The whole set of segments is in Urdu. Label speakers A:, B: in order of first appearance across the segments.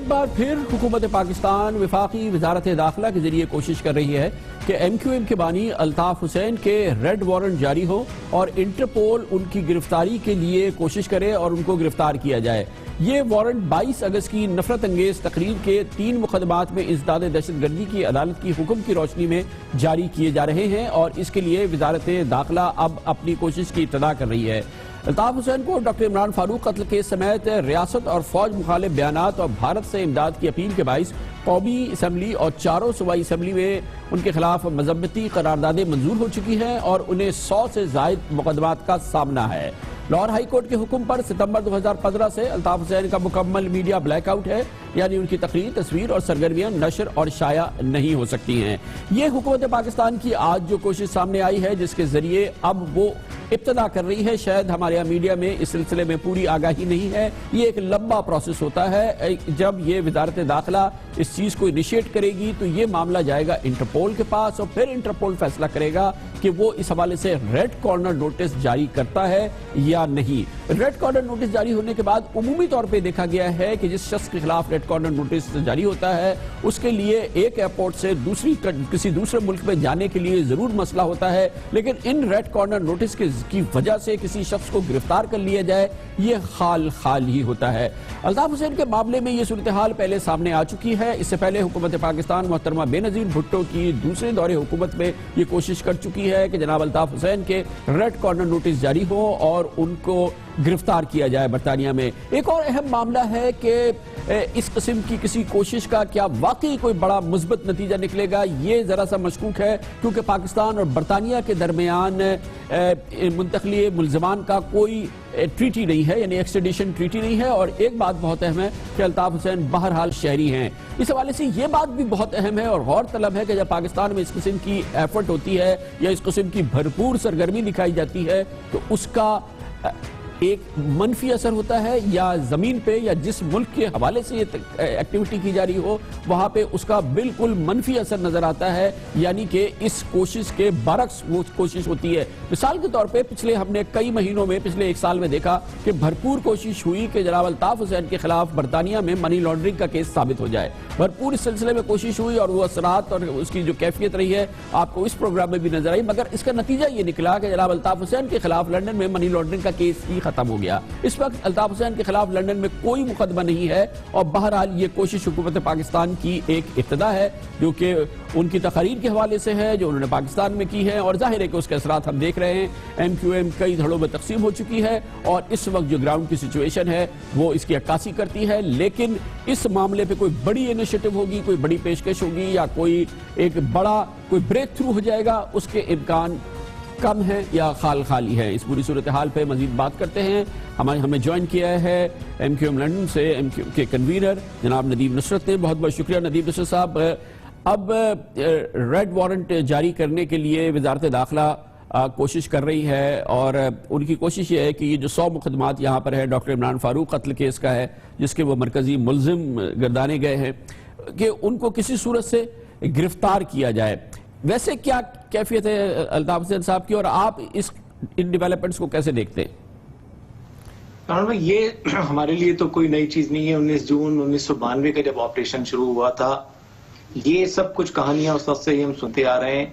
A: ایک بار پھر حکومت پاکستان وفاقی وزارت داخلہ کے ذریعے کوشش کر رہی ہے کہ ایم کیو ایم کے بانی الطاف حسین کے ریڈ وارنٹ جاری ہو اور انٹرپول ان کی گرفتاری کے لیے کوشش کرے اور ان کو گرفتار کیا جائے۔ یہ وارنٹ 22 اگست کی نفرت انگیز تقریر کے 3 مقدمات میں ازداد دہشت گردی کی عدالت کی حکم کی روشنی میں جاری کیے جا رہے ہیں، اور اس کے لیے وزارت داخلہ اب اپنی کوشش کی ابتدا کر رہی ہے۔ الطاف حسین کو ڈاکٹر عمران فاروق قتل کیس سمیت ریاست اور فوج مخالف بیانات اور بھارت سے امداد کی اپیل کے باعث قومی اسمبلی اور چاروں صوبائی اسمبلی میں ان کے خلاف مذمتی قراردادیں منظور ہو چکی ہیں اور انہیں 100 سے زائد مقدمات کا سامنا ہے۔ لاہور ہائی کورٹ کے حکم پر ستمبر 2015 سے الطاف حسین کا مکمل میڈیا بلیک آؤٹ ہے، یعنی ان کی تقریر، تصویر اور سرگرمیاں نشر اور شائع نہیں ہو سکتی ہیں۔ یہ حکومت پاکستان کی آج جو کوشش سامنے آئی ہے، جس کے ذریعے اب وہ ابتدا کر رہی ہے، شاید ہمارے یہاں میڈیا میں اس سلسلے میں پوری آگاہی نہیں ہے۔ یہ ایک لمبا پروسیس ہوتا ہے۔ جب یہ وزارت داخلہ اس چیز کو انیشیٹ کرے گی تو یہ معاملہ جائے گا انٹرپول کے پاس، اور پھر انٹرپول فیصلہ کرے گا کہ وہ اس حوالے سے ریڈ کارنر نوٹس جاری کرتا ہے یا نہیں۔ ریڈ کارنر نوٹس جاری ہونے کے بعد عمومی طور پہ دیکھا گیا ہے کہ جس شخص کے خلاف ریڈ کارنر نوٹس جاری ہوتا ہے اس کے لیے ایک ایئرپورٹ سے کسی دوسرے ملک میں جانے کے لیے ضرور مسئلہ ہوتا ہے، لیکن ان ریڈ کارنر نوٹس کی وجہ سے کسی شخص کو گرفتار کر لیا جائے، یہ خال ہی ہوتا ہے۔ الطاف حسین کے معاملے میں یہ صورتحال پہلے سامنے آ چکی ہے۔ اس سے پہلے حکومت پاکستان محترمہ بے نظیر بھٹو کی دوسرے دور حکومت میں یہ کوشش کر چکی ہے کہ جناب الطاف حسین کے ریڈ کارنر نوٹس جاری ہو اور ان کو گرفتار کیا جائے برطانیہ میں۔ ایک اور اہم معاملہ ہے کہ اس قسم کی کسی کوشش کا کیا واقعی کوئی بڑا مثبت نتیجہ نکلے گا، یہ ذرا سا مشکوک ہے، کیونکہ پاکستان اور برطانیہ کے درمیان منتقلی ملزمان کا کوئی ٹریٹی نہیں ہے، یعنی ایکسٹریڈیشن ٹریٹی نہیں ہے، اور ایک بات بہت اہم ہے کہ الطاف حسین بہرحال شہری ہیں۔ اس حوالے سے یہ بات بھی بہت اہم ہے اور غور طلب ہے کہ جب پاکستان میں اس قسم کی ایفرٹ ہوتی ہے یا اس قسم کی بھرپور سرگرمی دکھائی جاتی ہے تو اس کا ایک منفی اثر ہوتا ہے، یا زمین پہ یا جس ملک کے حوالے سے یہ ایکٹیویٹی کی جا رہی ہو وہاں پہ اس کا بالکل منفی اثر نظر آتا ہے، یعنی کہ اس کوشش کے برعکس وہ کوشش ہوتی ہے۔ مثال کے طور پہ پچھلے ہم نے کئی مہینوں میں پچھلے 1 سال میں دیکھا کہ بھرپور کوشش ہوئی کہ جناب الطاف حسین کے خلاف برطانیہ میں منی لانڈرنگ کا کیس ثابت ہو جائے، بھرپور اس سلسلے میں کوشش ہوئی اور وہ اثرات اور اس کی جو کیفیت رہی ہے آپ کو اس پروگرام میں بھی نظر آئی، مگر اس کا نتیجہ یہ نکلا کہ جناب الطاف حسین کے خلاف لندن میں منی لانڈرنگ کا کیس ہی ختم ہو گیا۔ اس وقت الطاف حسین کے خلاف لندن میں کوئی مقدمہ نہیں ہے، اور بہرحال یہ کوشش حکومت پاکستان کی ایک ابتدا ہے جو کہ ان کی تقاریر کے حوالے سے ہے جو انہوں نے پاکستان میں کی ہے، اور ظاہر ہے کہ اس کے اثرات ہم دیکھ رہے ہیں۔ ایم کیو ایم کئی دھڑوں میں تقسیم ہو چکی ہے اور اس وقت جو گراؤنڈ کی سچویشن ہے وہ اس کی عکاسی کرتی ہے، لیکن اس معاملے پہ کوئی بڑی انیشیٹو ہوگی، کوئی بڑی پیشکش ہوگی یا کوئی ایک بڑا کوئی بریک تھرو ہو جائے گا، اس کے امکان کم ہے یا خالی ہے۔ اس پوری صورتحال پہ مزید بات کرتے ہیں۔ ہمیں جوائن کیا ہے ایم کیو ایم لندن سے ایم کیو کے کنوینر جناب ندیم نصرت نے۔ بہت بہت شکریہ ندیم نصرت صاحب۔ اب ریڈ وارنٹ جاری کرنے کے لیے وزارت داخلہ کوشش کر رہی ہے، اور ان کی کوشش یہ ہے کہ یہ جو 100 مقدمات یہاں پر ہے ڈاکٹر عمران فاروق قتل کیس کا ہے جس کے وہ مرکزی ملزم گردانے گئے ہیں، کہ ان کو کسی صورت سے گرفتار کیا جائے۔ ویسے کیا کیفیت ہے الطاف حسین صاحب کی، اور آپ ان ڈیولپمنٹس کو کیسے دیکھتے ہیں؟
B: یہ ہمارے لیے تو کوئی نئی چیز نہیں ہے۔ 19 جون 1992 کا جب آپریشن شروع ہوا تھا، یہ سب کچھ کہانیاں اس وقت سے ہی ہم سنتے آ رہے ہیں۔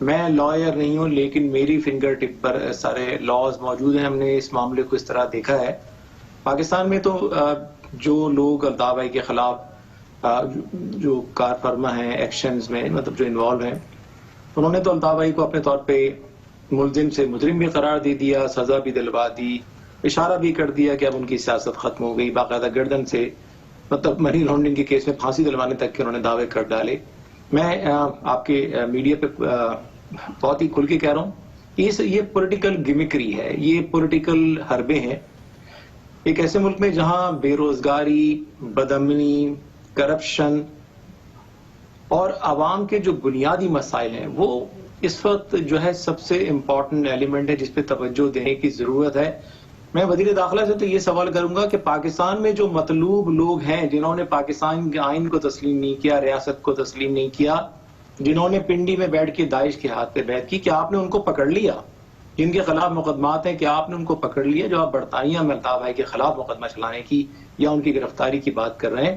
B: میں لائر نہیں ہوں، لیکن میری فنگر ٹپ پر سارے لاز موجود ہیں۔ ہم نے اس معاملے کو اس طرح دیکھا ہے۔ پاکستان میں تو جو لوگ الطاف بھائی کے خلاف جو کار فرما ہیں ایکشنز میں، مطلب جو انوالو ہیں، انہوں نے تو الطاف بھائی کو اپنے طور پہ ملزم سے مجرم بھی قرار دے دیا، سزا بھی دلوا دی، اشارہ بھی کر دیا کہ اب ان کی سیاست ختم ہو گئی۔ باقاعدہ گردن سے مطلب منی لانڈرنگ کے کیس میں پھانسی دلوانے تک کے انہوں نے دعوے کر ڈالے۔ میں آپ کے میڈیا پہ بہت ہی کھل کے کہہ رہا ہوں کہ یہ پولیٹیکل گمکری ہے، یہ پولیٹیکل حربے ہیں۔ ایک ایسے ملک میں جہاں بے روزگاری، بدامنی، کرپشن اور عوام کے جو بنیادی مسائل ہیں وہ اس وقت جو ہے سب سے امپورٹنٹ ایلیمنٹ ہے جس پہ توجہ دینے کی ضرورت ہے۔ میں وزیر داخلہ سے تو یہ سوال کروں گا کہ پاکستان میں جو مطلوب لوگ ہیں، جنہوں نے پاکستان کے آئین کو تسلیم نہیں کیا، ریاست کو تسلیم نہیں کیا، جنہوں نے پنڈی میں بیٹھ کے داعش کے ہاتھ پہ بیعت کی، کیا آپ نے ان کو پکڑ لیا؟ جن کے خلاف مقدمات ہیں کیا آپ نے ان کو پکڑ لیا؟ جو آپ برطانیہ میں الطاف بھائی کے خلاف مقدمہ چلانے کی یا ان کی گرفتاری کی بات کر رہے ہیں،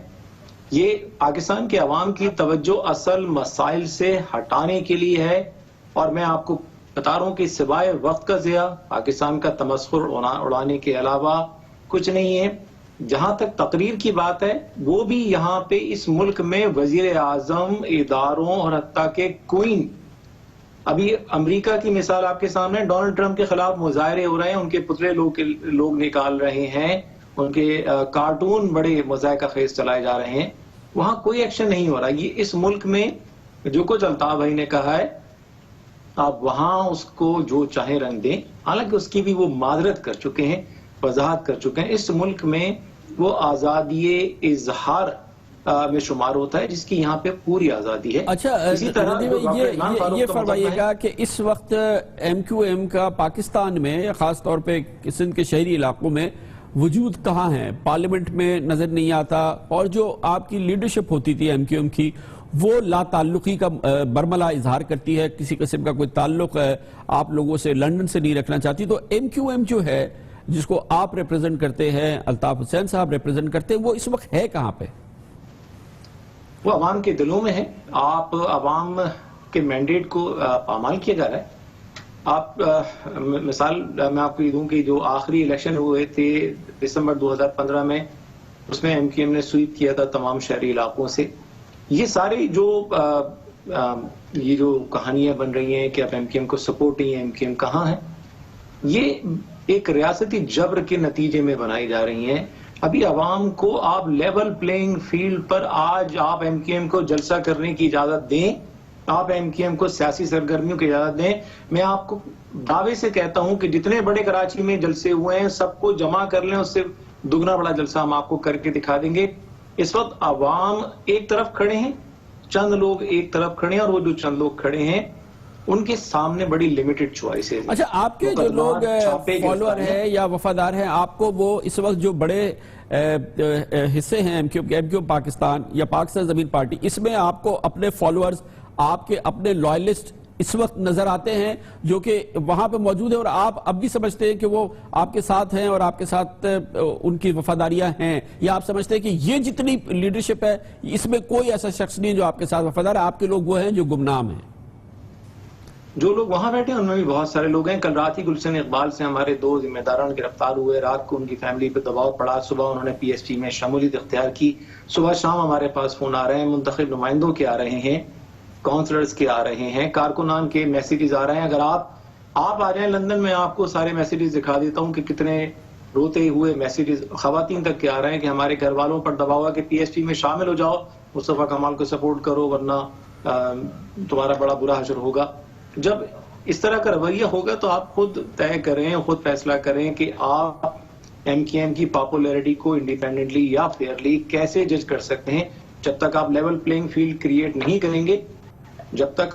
B: یہ پاکستان کے عوام کی توجہ اصل مسائل سے ہٹانے کے لیے ہے، اور میں آپ کو بتا رہا ہوں کہ سوائے وقت کا ضیاع، پاکستان کا تمسخر اڑانے کے علاوہ کچھ نہیں ہے۔ جہاں تک تقریر کی بات ہے، وہ بھی یہاں پہ اس ملک میں وزیر اعظم، اداروں اور حتیٰ کہ کوئن، ابھی امریکہ کی مثال آپ کے سامنے، ڈونلڈ ٹرمپ کے خلاف مظاہرے ہو رہے ہیں، ان کے پتلے لوگ نکال رہے ہیں، ان کے کارٹون بڑے مضحکہ خیز چلائے جا رہے ہیں، وہاں کوئی ایکشن نہیں ہو رہا۔ یہ اس ملک میں جو کچھ الطاف بھائی نے کہا ہے، آپ وہاں اس کو جو چاہے رنگ دیں، حالانکہ اس کی بھی وہ معذرت کر چکے ہیں، وضاحت کر چکے ہیں۔ اس ملک میں وہ آزادی اظہار میں شمار ہوتا ہے، جس کی یہاں پہ پوری آزادی ہے۔
A: اچھا
B: اسی طرح
A: یہ فرمائیے گا کہ اس وقت ایم کیو ایم کا پاکستان میں، خاص طور پہ سندھ کے شہری علاقوں میں وجود کہاں ہے؟ پارلیمنٹ میں نظر نہیں آتا، اور جو آپ کی لیڈرشپ ہوتی تھی ایم کیو ایم کی، وہ لا تعلقی کا برملا اظہار کرتی ہے، کسی قسم کا کوئی تعلق آپ لوگوں سے، لنڈن سے نہیں رکھنا چاہتی۔ تو ایم کیو ایم جو ہے، جس کو آپ ریپریزنٹ کرتے ہیں، الطاف حسین صاحب ریپریزنٹ کرتے ہیں، وہ اس وقت ہے کہاں پہ؟
B: وہ عوام کے دلوں میں ہے۔ آپ عوام کے مینڈیٹ کو پامال کیا جا رہا ہے۔ آپ مثال میں آپ کو یہ دوں کہ جو آخری الیکشن ہوئے تھے دسمبر 2015 میں، اس میں ایم کیو ایم نے سویپ کیا تھا تمام شہری علاقوں سے۔ یہ ساری یہ جو کہانیاں بن رہی ہیں کہ اب ایم کیو ایم کو سپورٹ نہیں ہے، ایم کیو ایم کہاں ہے، یہ ایک ریاستی جبر کے نتیجے میں بنائی جا رہی ہیں۔ ابھی عوام کو آپ لیول پلینگ فیلڈ پر آج آپ ایم کیو ایم کو جلسہ کرنے کی اجازت دیں، آپ ایم کیو ایم کو سیاسی سرگرمیوں کی اجازت دیں۔ میں آپ کو دعوے سے کہتا ہوں کہ جتنے بڑے کراچی میں جلسے ہوئے ہیں، سب کو جمع کر لیں، اس سے دگنا بڑا جلسہ ہم آپ کو کر کے دکھا دیں گے۔ اس وقت عوام ایک طرف کھڑے ہیں، چند لوگ ایک طرف کھڑے ہیں، اور وہ جو چند لوگ کھڑے ہیں ان کے سامنے بڑی لیمیٹڈ چوائس ہے۔
A: اچھا، آپ کے جو لوگ فالوور ہیں یا وفادار ہیں، آپ کو وہ اس وقت جو بڑے حصے ہیں ایم کیو پاکستان یا پاکستان زمین پارٹی، اس میں آپ کو اپنے فالوورز، آپ کے اپنے لائلسٹ اس وقت نظر آتے ہیں جو کہ وہاں پہ موجود ہیں، اور آپ اب بھی سمجھتے ہیں کہ وہ آپ کے ساتھ ہیں اور آپ کے ساتھ ان کی وفاداریاں ہیں، یا آپ سمجھتے ہیں کہ یہ جتنی لیڈرشپ ہے اس میں کوئی ایسا شخص نہیں جو آپ کے ساتھ وفادار ہے، آپ کے لوگ وہ ہیں جو گمنام ہیں؟
B: جو لوگ وہاں بیٹھے ہیں ان میں بھی بہت سارے لوگ ہیں۔ کل رات ہی گلشن اقبال سے ہمارے 2 ذمہ داران گرفتار ہوئے، رات کو ان کی فیملی پہ دباؤ پڑا، صبح انہوں نے پی ایس ٹی میں شمولیت اختیار کی، صبح شام ہمارے پاس فون آ رہے ہیں، منتخب نمائندوں کے آ رہے ہیں، کونسلرز کے آ رہے ہیں، کارکنان کے میسیجز آ رہے ہیں۔ اگر آپ آ جائیں لندن میں، آپ کو سارے میسیجز دکھا دیتا ہوں کہ کتنے روتے ہوئے میسیجز خواتین تک کے آ رہے ہیں کہ ہمارے گھر والوں پر دباؤ ہے کہ پی ایس ٹی میں شامل ہو جاؤ، مصطفیٰ کمال کو سپورٹ کرو، ورنہ تمہارا بڑا برا حشر ہوگا۔ جب اس طرح کا رویہ ہوگا تو آپ خود طے کریں، خود فیصلہ کریں کہ آپ ایم کیو ایم کی پاپولیرٹی کو انڈیپینڈنٹلی یا فیئرلی کیسے جج کر سکتے ہیں۔ جب تک آپ لیول پلینگ فیلڈ کریٹ نہیں کریں گے، جب تک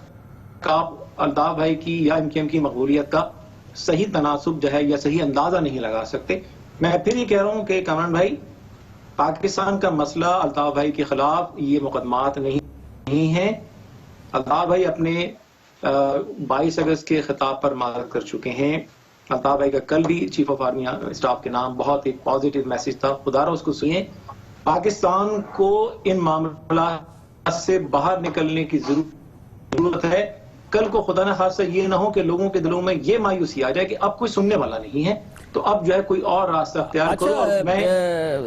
B: آپ الطاف بھائی کی یا ایم کیو ایم کی مقبولیت کا صحیح تناسب جو ہے یا صحیح اندازہ نہیں لگا سکتے۔ میں پھر یہ کہہ رہا ہوں کہ کامران بھائی، پاکستان کا مسئلہ الطاف بھائی کے خلاف یہ مقدمات نہیں ہیں۔ الطاف بھائی اپنے 22 اگست کے خطاب پر معذرت کر چکے ہیں۔ الطاف بھائی کا کل بھی چیف آف آرمی اسٹاف کے نام بہت ایک پازیٹیو میسج تھا، خدا را اس کو سنیں۔ پاکستان کو ان معاملات سے باہر نکلنے کی ضرورت ہے۔ کل کو خدا نہ خواستہ یہ نہ ہو کہ لوگوں کے دلوں میں یہ مایوسی آ جائے کہ اب کوئی سننے والا نہیں ہے، تو اب جو ہے کوئی اور راستہ اختیار کرو۔ اور میں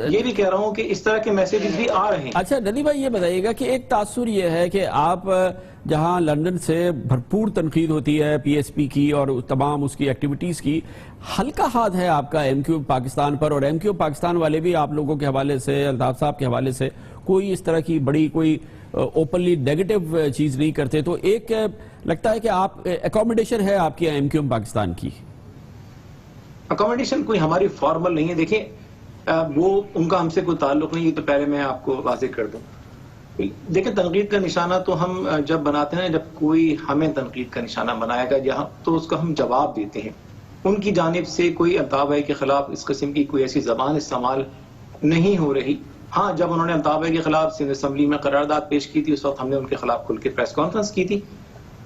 B: یہ بھی کہہ رہا ہوں کہ اس طرح کے میسیجز بھی آ رہے ہیں۔
A: اچھا ندی بھائی، یہ بتائیے گا کہ ایک تاثر یہ ہے کہ آپ جہاں لندن سے بھرپور تنقید ہوتی ہے پی ایس پی کی اور تمام اس کی ایکٹیویٹیز کی، ہلکا ہاتھ ہے آپ کا ایم کیو پاکستان پر، اور ایم کیو پاکستان والے بھی آپ لوگوں کے حوالے سے، الطاف صاحب کے حوالے سے کوئی اس طرح کی بڑی کوئی اوپنلی نیگیٹو چیز نہیں کرتے، تو ایک لگتا ہے کہ آپ اکوموڈیشن ہے آپ کی ایم کیو پاکستان کی؟
B: اکوموڈیشن کوئی ہماری فارمل نہیں ہے، دیکھیں وہ ان کا ہم سے کوئی تعلق نہیں، یہ تو پہلے میں آپ کو واضح کر دوں۔ دیکھیں، تنقید کا نشانہ تو ہم جب بناتے ہیں، جب کوئی ہمیں تنقید کا نشانہ بنائے گا جہاں، تو اس کا ہم جواب دیتے ہیں۔ ان کی جانب سے کوئی الطاف بھائی کے خلاف اس قسم کی کوئی ایسی زبان استعمال نہیں ہو رہی۔ ہاں، جب انہوں نے الطاف بھائی کے خلاف سندھ اسمبلی میں قرارداد پیش کی تھی، اس وقت ہم نے ان کے خلاف کھل کے پریس کانفرنس کی تھی۔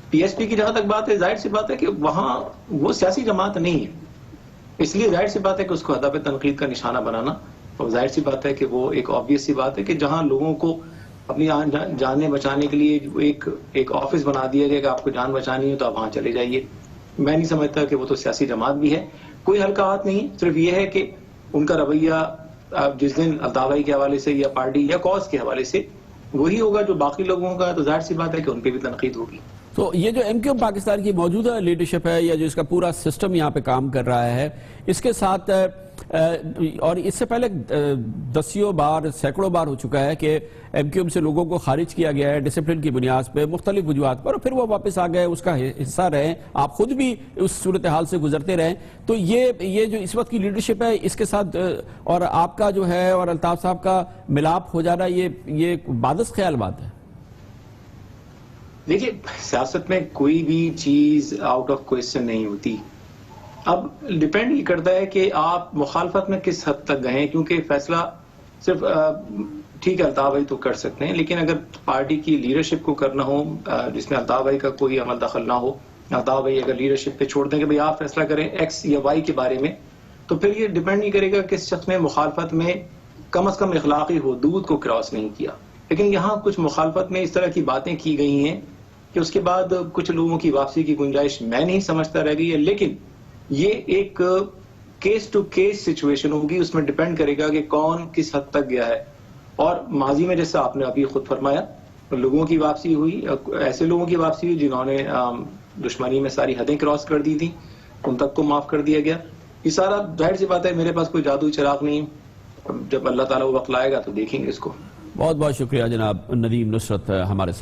B: پی ایس پی کی جہاں تک بات ہے، ظاہر سی بات ہے کہ وہاں وہ سیاسی جماعت نہیں ہے، اس لیے ظاہر سی بات ہے کہ اس کو ہدف تنقید کا نشانہ بنانا، اور ظاہر سی بات ہے کہ وہ ایک آبویس سی بات ہے کہ جہاں لوگوں کو اپنی جانیں بچانے کے لیے ایک آفس بنا دیا گیا کہ آپ کو جان بچانی ہے تو آپ وہاں چلے جائیے. میں نہیں سمجھتا کہ وہ تو سیاسی جماعت بھی ہے. کوئی ہلکات نہیں, صرف یہ ہے کہ ان کا رویہ جس دن الطاف بھائی کے حوالے سے یا پارٹی یا کاز کے حوالے سے وہی ہوگا جو باقی لوگوں کا, تو ظاہر سی بات ہے کہ ان پہ بھی تنقید ہوگی.
A: تو یہ جو ایم کیو ایم پاکستان کی موجودہ لیڈرشپ ہے یا جو اس کا پورا سسٹم یہاں پہ کام کر رہا ہے, اس کے ساتھ اور اس سے پہلے دسیوں بار سینکڑوں بار ہو چکا ہے کہ ایم کیو ایم سے لوگوں کو خارج کیا گیا ہے ڈسپلن کی بنیاد پہ مختلف وجوہات پر, اور پھر وہ واپس آ گئے, اس کا حصہ رہے, آپ خود بھی اس صورتحال سے گزرتے رہے. تو یہ جو اس وقت کی لیڈرشپ ہے اس کے ساتھ اور آپ کا جو ہے اور الطاف صاحب کا ملاپ ہو جانا, یہ بادس خیال بات ہے.
B: دیکھیے, سیاست میں کوئی بھی چیز آؤٹ آف کوئسچن نہیں ہوتی. اب ڈیپینڈ یہ کرتا ہے کہ آپ مخالفت میں کس حد تک گئے, کیونکہ فیصلہ صرف ٹھیک ہے الطاف بھائی تو کر سکتے ہیں, لیکن اگر پارٹی کی لیڈرشپ کو کرنا ہو جس میں الطاف بھائی کا کوئی عمل دخل نہ ہو, الطاف بھائی اگر لیڈرشپ پہ چھوڑ دیں کہ بھئی آپ فیصلہ کریں ایکس یا وائی کے بارے میں, تو پھر یہ ڈیپینڈ نہیں کرے گا کہ اس شخص نے مخالفت میں کم از کم اخلاقی حدود کو کراس نہیں کیا. لیکن یہاں کچھ مخالفت میں اس طرح کی باتیں کی گئی ہیں کہ اس کے بعد کچھ لوگوں کی واپسی کی گنجائش میں نہیں سمجھتا رہ گئی ہے. لیکن یہ ایک کیس ٹو کیس سچویشن ہوگی, اس میں ڈیپینڈ کرے گا کہ کون کس حد تک گیا ہے. اور ماضی میں جیسا آپ نے ابھی خود فرمایا, لوگوں کی واپسی ہوئی, ایسے لوگوں کی واپسی ہوئی جنہوں نے دشمنی میں ساری حدیں کراس کر دی تھی, ان تک کو معاف کر دیا گیا. یہ سارا ظاہر سی بات ہے, میرے پاس کوئی جادوئی چراغ نہیں, جب اللہ تعالیٰ وہ وقت لائے گا تو دیکھیں گے اس کو.
A: بہت بہت شکریہ جناب ندیم نصرت ہمارے